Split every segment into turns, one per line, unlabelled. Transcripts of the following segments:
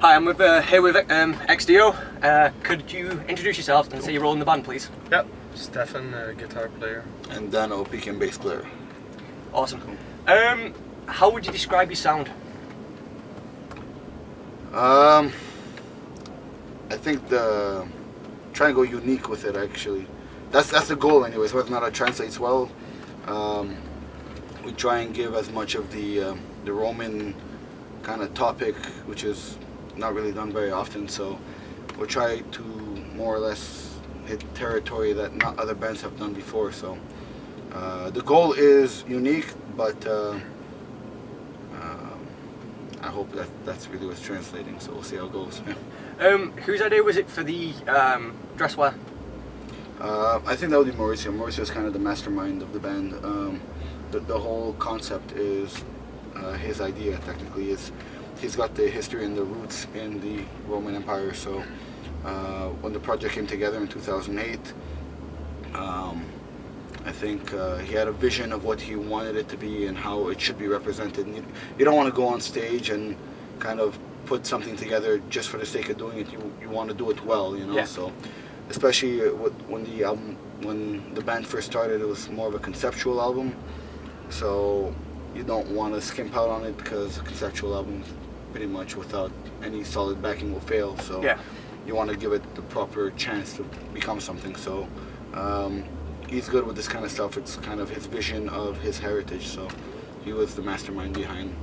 Hi, I'm here with EX-DEO. Could you introduce yourself and say your role in the band, please?
Yep, Stefan, guitar player.
And Dan, pick and bass player.
Awesome. How would you describe your sound?
I think try and go unique with it. Actually, that's the goal, anyways. Whether or not it translates well, we try and give as much of the Roman kind of topic, which is not really done very often. So we'll try to more or less hit territory that not other bands have done before. So the goal is unique, but I hope that's really what's translating. So we'll see how it goes.
Whose idea was it for the dress wear?
I think that would be Mauricio. Mauricio is kind of the mastermind of the band. The whole concept is his idea. Technically, he's got the history and the roots in the Roman Empire. So when the project came together in 2008, I think he had a vision of what he wanted it to be and how it should be represented. And you don't want to go on stage and kind of put something together just for the sake of doing it. You want to do it well, you know.
Yeah.
So especially when the band first started, it was more of a conceptual album. So you don't want to skimp out on it because a conceptual album, pretty much without any solid backing, will fail. So
yeah.
You want to give it the proper chance to become something. So he's good with this kind of stuff. It's kind of his vision of his heritage. So he was the mastermind behind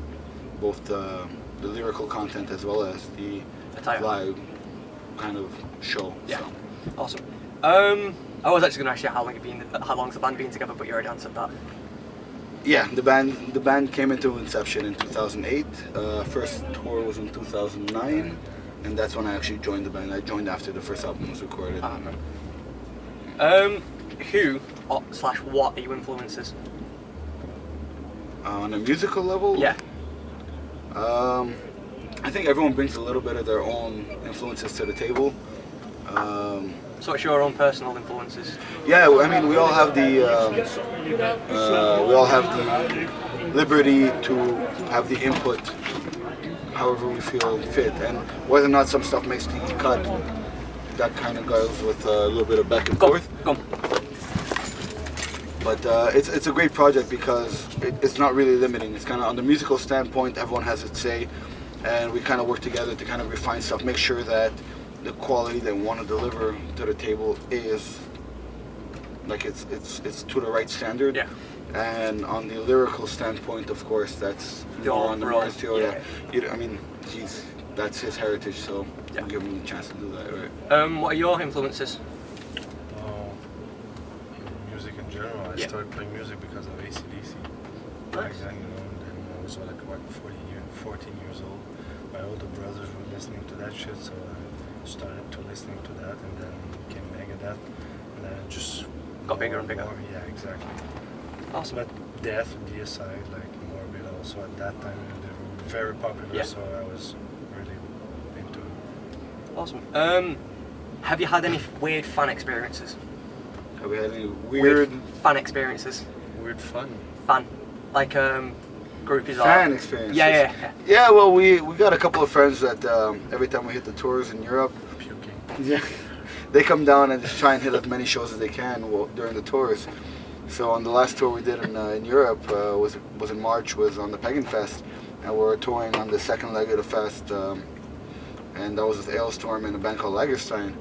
both the lyrical content as well as the live kind of show.
Yeah.
So.
Awesome. I was actually going to ask you how long's the band been together, but you already answered that.
Yeah, the band came into inception in 2008. First tour was in 2009, and that's when I actually joined the band. I joined after the first album was recorded.
Who/what are your influences?
On a musical level?
Yeah.
I think everyone brings a little bit of their own influences to the table.
So what's your own personal influences?
Yeah, I mean, we all have the liberty to have the input however we feel fit, and whether or not some stuff makes the cut, that kind of goes with a little bit of back and forth. But it's a great project because it's not really limiting. It's kind of on the musical standpoint, everyone has its say, and we kind of work together to kind of refine stuff, make sure that the quality they want to deliver to the table is like it's to the right standard.
Yeah.
And on the lyrical standpoint, of course, that's more on the Mauricio. Yeah. I mean, that's his heritage, so
yeah.
we'll give him the chance to do that, right?
What are your influences?
Music in general. I started playing music because of AC/DC. Back then, you know, and then I was like 14 years old. My older brothers were listening to that shit, so I started to listening to that, and then became Megadeth, and then it just
got bigger and bigger.
Yeah, exactly.
Awesome.
But Death and DSI, like Morbid, also at that time they were very popular, so I was really into it.
Awesome. Have you had any weird fan experiences?
Have we had any weird
fan experiences?
Weird fun?
Fan. Like groupies
fan experiences?
Yeah.
Yeah, well, we got a couple of friends that every time we hit the tours in Europe,
puking.
Yeah, they come down and just try and hit as many shows as they can during the tours. So on the last tour we did in Europe was in March, was on the Pagan Fest, and we were touring on the second leg of the fest, and that was with Ailstorm and a band called Lagerstein.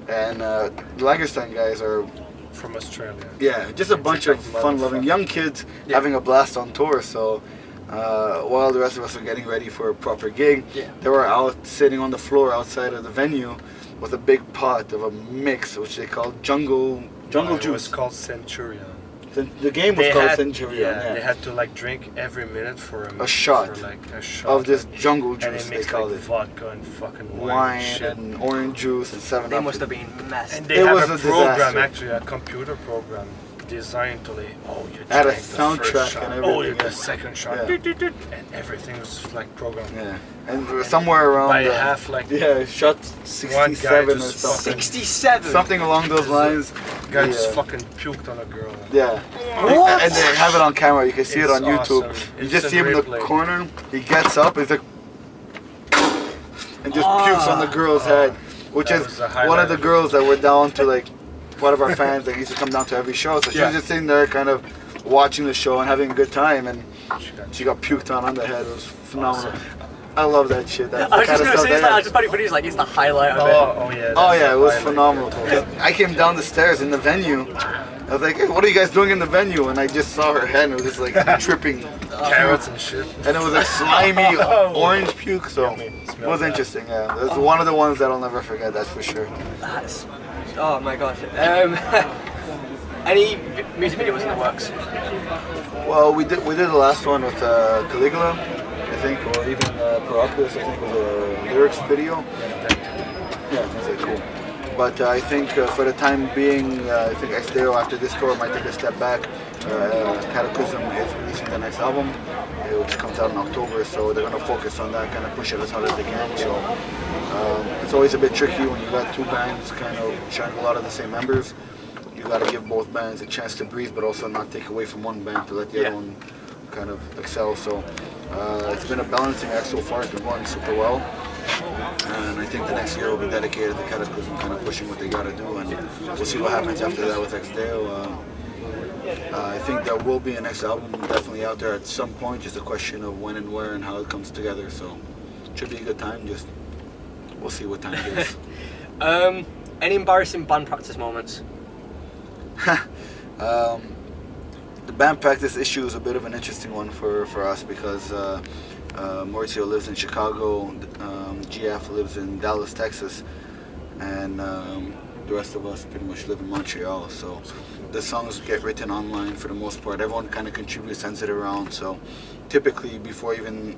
And the Lagerstein guys are
from Australia.
Yeah, just a bunch of fun-loving young kids having a blast on tour. So while the rest of us are getting ready for a proper gig, they were out sitting on the floor outside of the venue with a big pot of a mix, which they called jungle juice.
It was called Centurion.
The game was called Centurion.
Yeah, they had to like drink every minute for
a shot of this jungle juice.
And they mixed like vodka and fucking wine
and orange juice and 7-Up.
They must have been messed.
And they have a program, actually, a computer program designed to like, you
add a
soundtrack
and everything.
The second shot, and everything was like programmed.
Yeah, and somewhere around
by half, like
shot 67 or something.
67.
Something along those lines.
Guy just fucking puked on a girl.
Yeah.
What?
And they have it on camera. You can see it on YouTube.
Awesome.
You just see him in the corner. He gets up. He's like, and just pukes on the girl's head, which
That
is
was the highlight
one of the
of it.
girls that were down to like one of our fans that used to come down to every show. So she was just sitting there, kind of watching the show and having a good time, and she got puked on the head. It was phenomenal. I love that shit. That's
I was
the
just
kind of
gonna
stuff
say,
that.
I just found it funny. It's like it's the highlight of it.
Oh yeah.
Oh
that's
yeah,
the
it was
highlight.
phenomenal. I came down the stairs in the venue. I was like, hey, what are you guys doing in the venue? And I just saw her head and it was just like dripping.
Carrots and shit.
And it was a slimy orange puke, so
Yummy.
it
Smells
was
bad.
interesting. Yeah, it was one of the ones that I'll never forget. That's for sure.
That's, oh my gosh. Any music videos in the works?
Well, we did the last one with Caligula, I think, or even Paracus, I think was a lyrics video. Yeah, that's really cool. But I think for the time being, I think EX-DEO after this tour might take a step back. Cataclysm is releasing the next album, which comes out in October, so they're going to focus on that, kind of push it as hard as they can. So it's always a bit tricky when you got two bands kind of sharing a lot of the same members. You got to give both bands a chance to breathe, but also not take away from one band to let the other one kind of excel. So it's been a balancing act so far. It's been going super well. And I think the next year will be dedicated to Cataclysm, kind of pushing what they got to do, and we'll see what happens after that with EX-DEO. I think there will be a next album definitely out there at some point, just a question of when and where and how it comes together, so it should be a good time, just we'll see what time it is.
Any embarrassing band practice moments?
The band practice issue is a bit of an interesting one for us because Maurizio lives in Chicago, GF lives in Dallas, Texas, and the rest of us pretty much live in Montreal. So the songs get written online for the most part. Everyone kind of contributes, sends it around. So typically, before even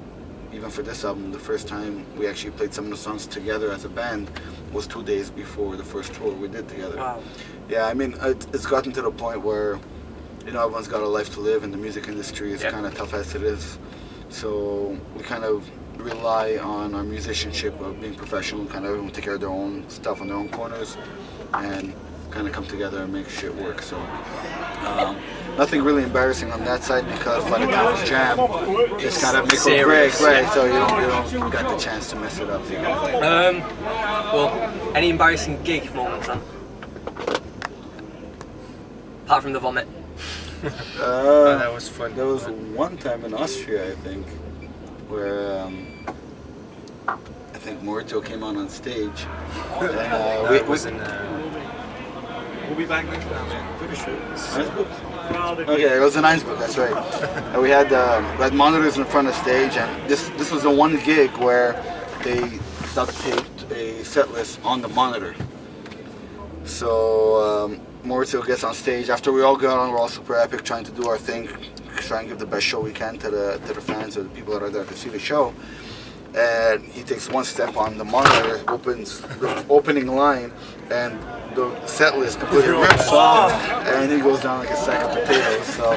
for this album, the first time we actually played some of the songs together as a band was 2 days before the first tour we did together.
Wow.
Yeah, I mean, it's gotten to the point where, you know, everyone's got a life to live, and the music industry is kind of tough as it is. So we kind of rely on our musicianship of being professional, kind of everyone take care of their own stuff on their own corners, and kind of come together and make shit work. So nothing really embarrassing on that side because by the time we jam, it's kind of make or break, right? So you don't got the chance to mess it up.
Well, any embarrassing gig moments then? Apart from the vomit.
That was fun.
There was one time in Austria, I think, where I think Maurizio came on stage. And,
It was in.
We'll be back next time, man. Pretty sure.
Okay, it was in Innsbruck, that's right. And we had monitors in front of stage, and this was the one gig where they duct taped a set list on the monitor. So Maurizio gets on stage after we all got on. We're all super epic, trying to do our thing, try and give the best show we can to the fans or the people that are there to see the show. And he takes one step on the monitor, opens the opening line, and the set list completely rips off, and he goes down like a sack of potatoes. So,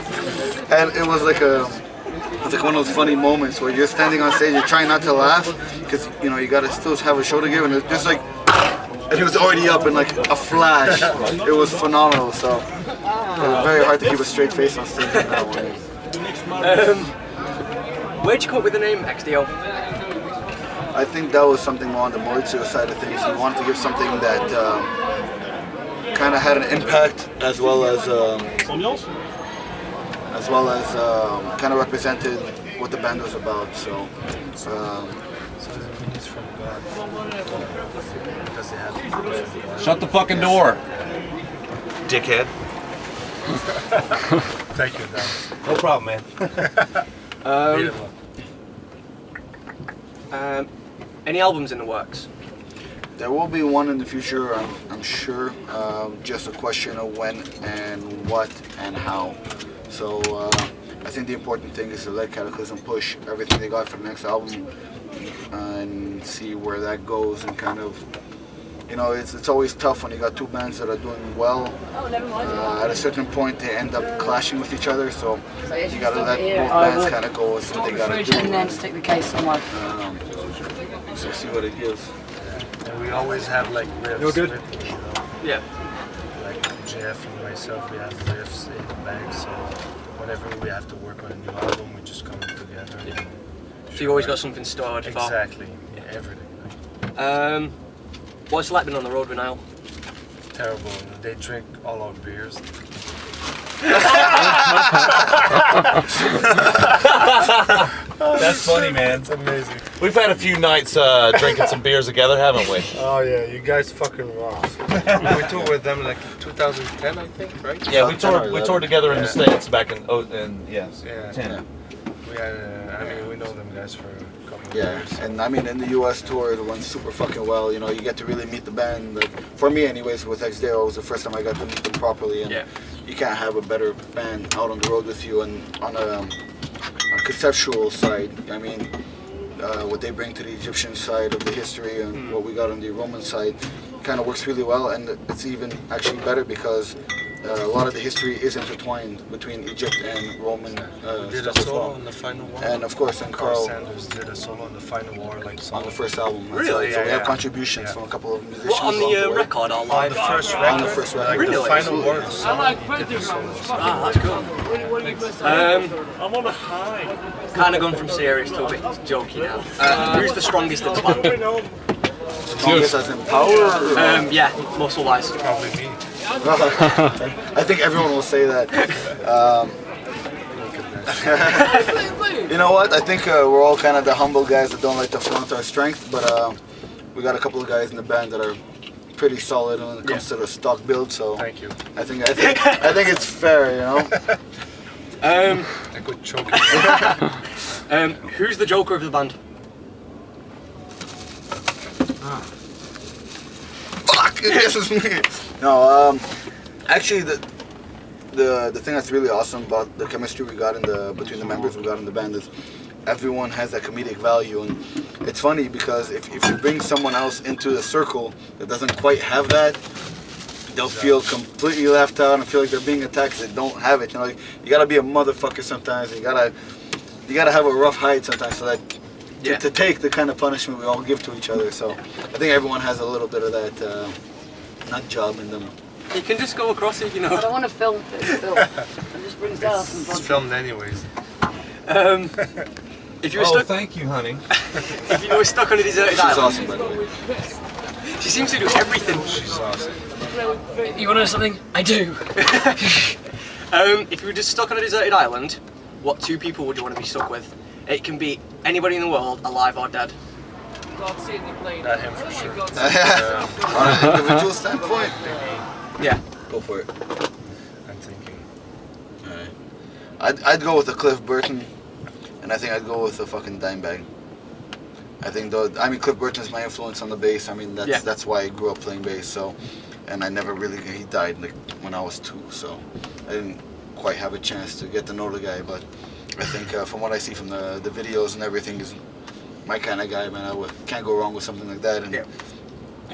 and it was like one of those funny moments where you're standing on stage, you're trying not to laugh because you know you gotta still have a show to give, and it's just like. And he was already up in like a flash. It was phenomenal. So it was very hard to keep a straight face on stage in that one.
Where'd you come up with the name EX-DEO?
I think that was something more on the Maurizio side of things. He wanted to give something that kind of had an impact, as well as kind of represented what the band was about. So.
So it means from God. Because they have.
Shut the fucking door, dickhead.
Thank you, guys.
No problem, man.
Any albums in the works?
There will be one in the future, I'm sure. Just a question of when and what and how. So I think the important thing is to let Cataclysm push everything they got for the next album and see where that goes, and kind of, you know, it's always tough when you got two bands that are doing well. At a certain point they end up clashing with each other, so you gotta let both bands kind of go as what they gotta do.
And then stick the case somewhere.
So see what it gives.
And we always have like riffs.
You're good?
With, you know,
Yeah.
like Jeff and myself, we have riffs in the bank, so whenever we have to work on a new album, we just come together.
So you always got something stored for.
Exactly, yeah, everything.
What's it like been on the road with Nile?
Terrible. They drink all our beers.
That's funny, man.
It's amazing.
We've had a few nights drinking some beers together, haven't we?
Oh yeah, you guys fucking rock. We toured with them like in 2010, I think, right?
Yeah, we toured together in the States back in 10.
Yeah. We had, I mean, we know them guys for a couple of years.
And I mean, in the US tour, it went super fucking well. You know, you get to really meet the band. Like, for me, anyways, with EX-DEO, it was the first time I got to meet them properly. And you can't have a better band out on the road with you. And on a conceptual side, I mean, what they bring to the Egyptian side of the history and what we got on the Roman side kind of works really well. And it's even actually better because a lot of the history is intertwined between Egypt and Roman
We did a
stuff as
solo
well.
on the final war.
And of course, and
Carl
Carl
Sanders did a solo on the final war, like
on the first album.
Really?
So we have contributions from a couple of musicians.
What, on
along
the
way.
record or
on
live?
the first record.
On the first record.
Like
Really?
the final war, the song, he did the solo.
Ah, that's cool.
I'm on a high.
Kind of gone from serious to a bit jokey now. Who's the strongest in the band?
Strongest as in power? Or,
Yeah, muscle-wise.
Probably me.
I think everyone will say that.
Look at that.
You know what? I think we're all kind of the humble guys that don't like to flaunt our strength, but we got a couple of guys in the band that are pretty solid when it comes to the stock build. So
Thank you.
I think it's fair, you know.
I could choke it.
Who's the joker of the band?
Fuck! This is me. No, actually, the thing that's really awesome about the chemistry we got between the members we got in the band is everyone has that comedic value, and it's funny because if you bring someone else into the circle that doesn't quite have that, they'll feel completely left out and feel like they're being attacked. They don't have it. You know, like, you gotta be a motherfucker sometimes. You gotta have a rough hide sometimes so that. To take the kind of punishment we all give to each other. So I think everyone has a little bit of that nut job in them.
You can just go across it, you know.
I don't want to film it. It just brings that up and
It's filmed anyways.
If you were stuck,
thank you, honey.
if you were stuck on a deserted
She's
island,
awesome, by the way.
she seems to do everything.
She's awesome.
You want to know something? I do.
If you were just stuck on a deserted island, what two people would you want to be stuck with? It can be anybody in the world, alive or dead.
Not him for sure.
On an individual standpoint,
Yeah.
go for it.
I'm thinking.
Alright. I'd go with a Cliff Burton, and I think I'd go with a fucking Dimebag. I think Cliff Burton's my influence on the bass. I mean, that's why I grew up playing bass. So, and I never really, he died like when I was 2, so I didn't quite have a chance to get to know the guy. But I think from what I see from the videos and everything, is my kind of guy, man. Can't go wrong with something like that. And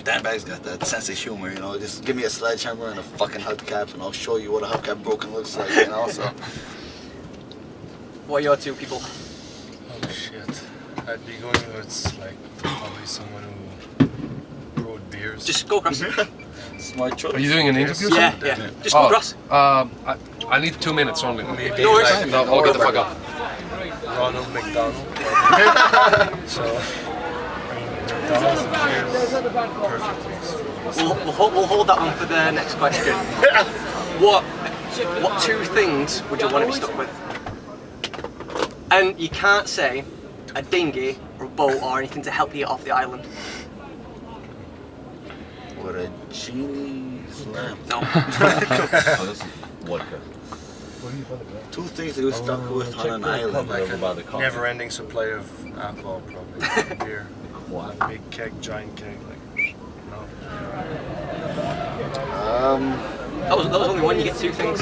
Dimebag's got that sense of humor, you know. Just give me a sledgehammer and a fucking hubcap, and I'll show you what a hubcap broken looks like, you know. So.
What are your two people?
Oh shit. I'd be going with like probably someone who brewed beers.
Just go across.
Smart choice.
Are you doing an interview?
Yeah, yeah. Just go across.
I need 2 minutes only.
Maybe
No worries.
like
No, I'll get the fuck up.
Ronald McDonald. So, I mean, McDonald's and beers, perfect mix.
We'll hold that one for the next question. What two things would you want to be stuck with? And you can't say a dinghy or a boat or anything to help you get off the island.
What a genie's lamp.
No.
Oh, this is vodka.
Two things that we're stuck with on an island.
Like
Over by the
a
coffee.
never-ending supply of alcohol, probably. Beer.
What?
Big keg, giant keg, like, no.
That was only one. You get two things.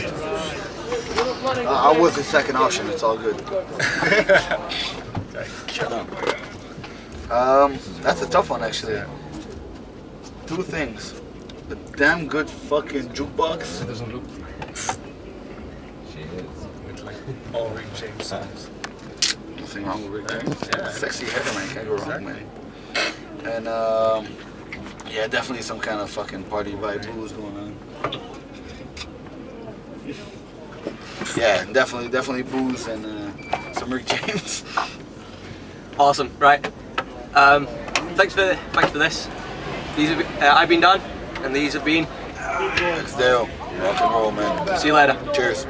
I was the second option. It's all good. That's a tough one, actually. Two things. A damn good fucking jukebox.
It doesn't look.
With like all Rick James songs.
Nothing wrong with Rick James.
Yeah.
Sexy hair, man. Can't go wrong, man. And yeah, definitely some kind of fucking party vibe booze going on. Yeah, definitely booze and some Rick James.
Awesome. Right. thanks for this. These have I've been Dan, and these have been
EX-DEO. Rock and roll, man.
See you later.
Cheers.